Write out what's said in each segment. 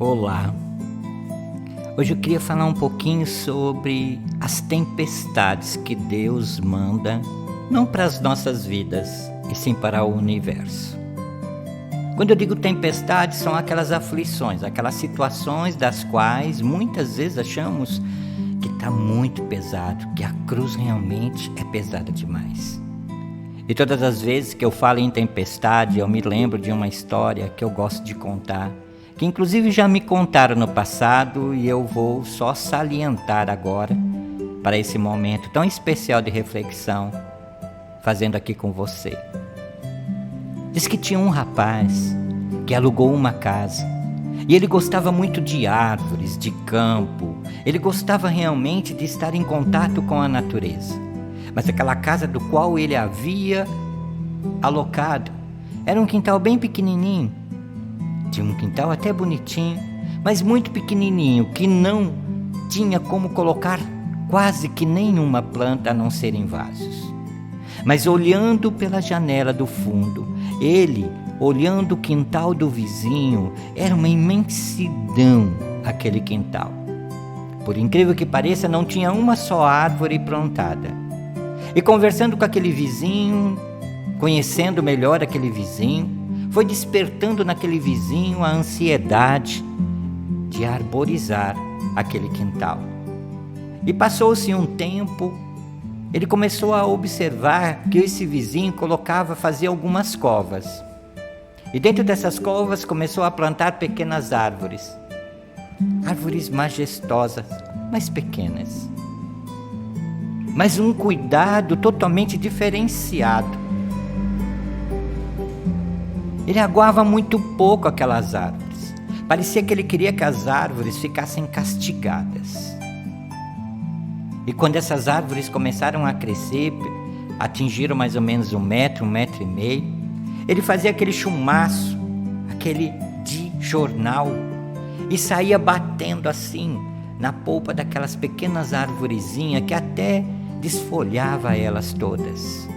Olá, hoje eu queria falar um pouquinho sobre as tempestades que Deus manda, não para as nossas vidas, e sim para o universo. Quando eu digo tempestades, são aquelas aflições, aquelas situações das quais muitas vezes achamos que está muito pesado, que a cruz realmente é pesada demais. E todas as vezes que eu falo em tempestade, eu me lembro de uma história que eu gosto de contar, que inclusive já me contaram no passado e eu vou só salientar agora para esse momento tão especial de reflexão, fazendo aqui com você. Diz que tinha um rapaz que alugou uma casa e ele gostava muito de árvores, de campo, ele gostava realmente de estar em contato com a natureza. Mas aquela casa do qual ele havia alocado era um quintal bem pequenininho. Tinha um quintal até bonitinho, mas muito pequenininho, que não tinha como colocar quase que nenhuma planta a não ser em vasos. Mas olhando pela janela do fundo, ele, olhando o quintal do vizinho, era uma imensidão aquele quintal. Por incrível que pareça, não tinha uma só árvore plantada. E conversando com aquele vizinho, conhecendo melhor aquele vizinho, foi despertando naquele vizinho a ansiedade de arborizar aquele quintal. E passou-se um tempo, ele começou a observar que esse vizinho fazia algumas covas. E dentro dessas covas começou a plantar pequenas árvores. Árvores majestosas, mas pequenas. Mas um cuidado totalmente diferenciado. Ele aguava muito pouco aquelas árvores. Parecia que ele queria que as árvores ficassem castigadas. E quando essas árvores começaram a crescer, atingiram mais ou menos 1 metro, 1,5 metros, ele fazia aquele chumaço, aquele de jornal, e saía batendo assim na polpa daquelas pequenas arvorezinhas que até desfolhava elas todas.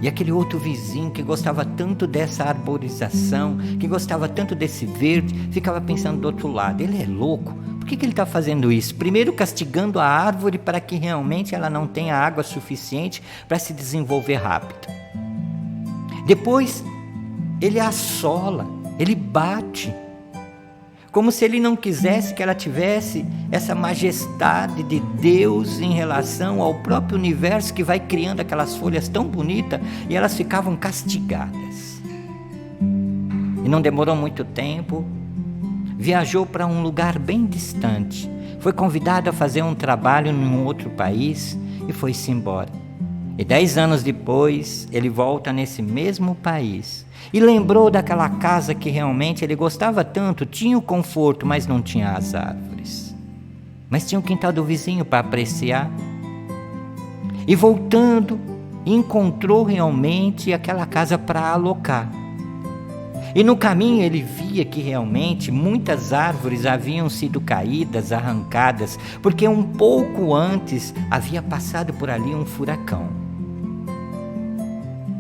E aquele outro vizinho que gostava tanto dessa arborização, que gostava tanto desse verde, ficava pensando do outro lado, ele é louco? Por que ele está fazendo isso? Primeiro castigando a árvore para que realmente ela não tenha água suficiente para se desenvolver rápido. Depois, ele assola, ele bate, como se ele não quisesse que ela tivesse essa majestade de Deus em relação ao próprio universo que vai criando aquelas folhas tão bonitas e elas ficavam castigadas. E não demorou muito tempo, viajou para um lugar bem distante, foi convidado a fazer um trabalho em um outro país e foi-se embora. E 10 anos depois, ele volta nesse mesmo país e lembrou daquela casa que realmente ele gostava tanto, tinha o conforto, mas não tinha as árvores. Mas tinha o quintal do vizinho para apreciar. E voltando, encontrou realmente aquela casa para alocar. E no caminho ele via que realmente muitas árvores haviam sido caídas, arrancadas, porque um pouco antes havia passado por ali um furacão.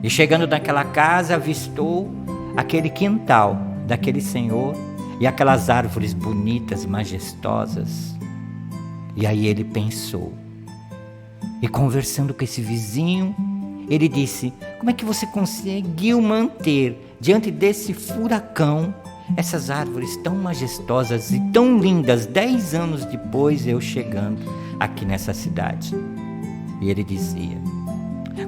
E chegando naquela casa, avistou aquele quintal daquele senhor e aquelas árvores bonitas, majestosas. E aí ele pensou. E conversando com esse vizinho, ele disse: como é que você conseguiu manter, diante desse furacão, essas árvores tão majestosas e tão lindas, 10 anos depois eu chegando aqui nessa cidade? E ele dizia: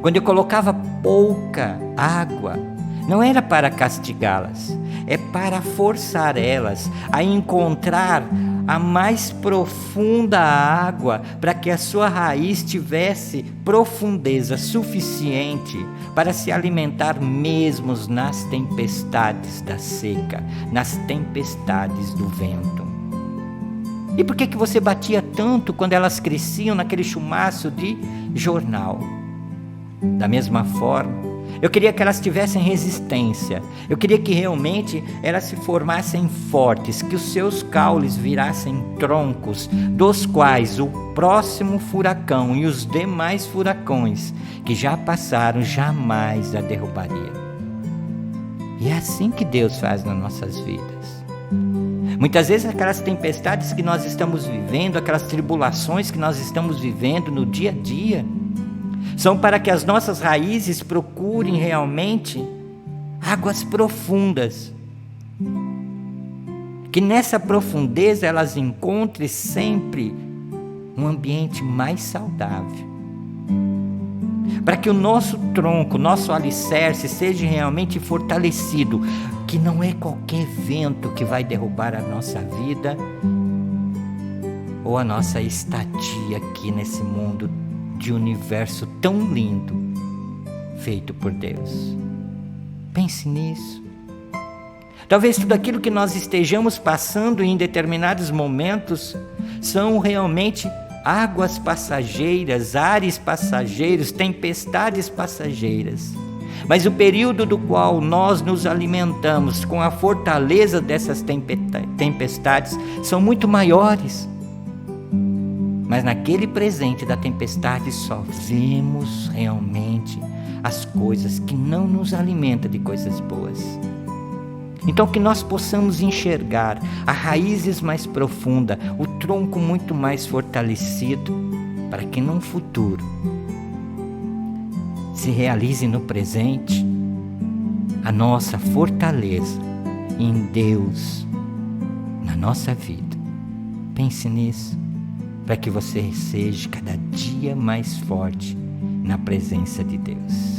quando eu colocava pouca água, não era para castigá-las, é para forçar elas a encontrar a mais profunda água, para que a sua raiz tivesse profundeza suficiente para se alimentar mesmo nas tempestades da seca, nas tempestades do vento. E por que você batia tanto quando elas cresciam naquele chumaço de jornal? Da mesma forma, eu queria que elas tivessem resistência, eu queria que realmente elas se formassem fortes, que os seus caules virassem troncos, dos quais o próximo furacão e os demais furacões que já passaram jamais a derrubaria. E é assim que Deus faz nas nossas vidas. Muitas vezes aquelas tempestades que nós estamos vivendo, aquelas tribulações que nós estamos vivendo no dia a dia, são para que as nossas raízes procurem realmente águas profundas. Que nessa profundeza elas encontrem sempre um ambiente mais saudável. Para que o nosso tronco, nosso alicerce seja realmente fortalecido. Que não é qualquer vento que vai derrubar a nossa vida ou a nossa estadia aqui nesse mundo de universo tão lindo, feito por Deus. Pense nisso. Talvez tudo aquilo que nós estejamos passando em determinados momentos são realmente águas passageiras, ares passageiros, tempestades passageiras. Mas o período do qual nós nos alimentamos com a fortaleza dessas tempestades são muito maiores. Mas naquele presente da tempestade só vemos realmente as coisas que não nos alimentam de coisas boas. Então que nós possamos enxergar as raízes mais profundas, o tronco muito mais fortalecido, para que num futuro se realize no presente a nossa fortaleza em Deus, na nossa vida. Pense nisso, para que você seja cada dia mais forte na presença de Deus.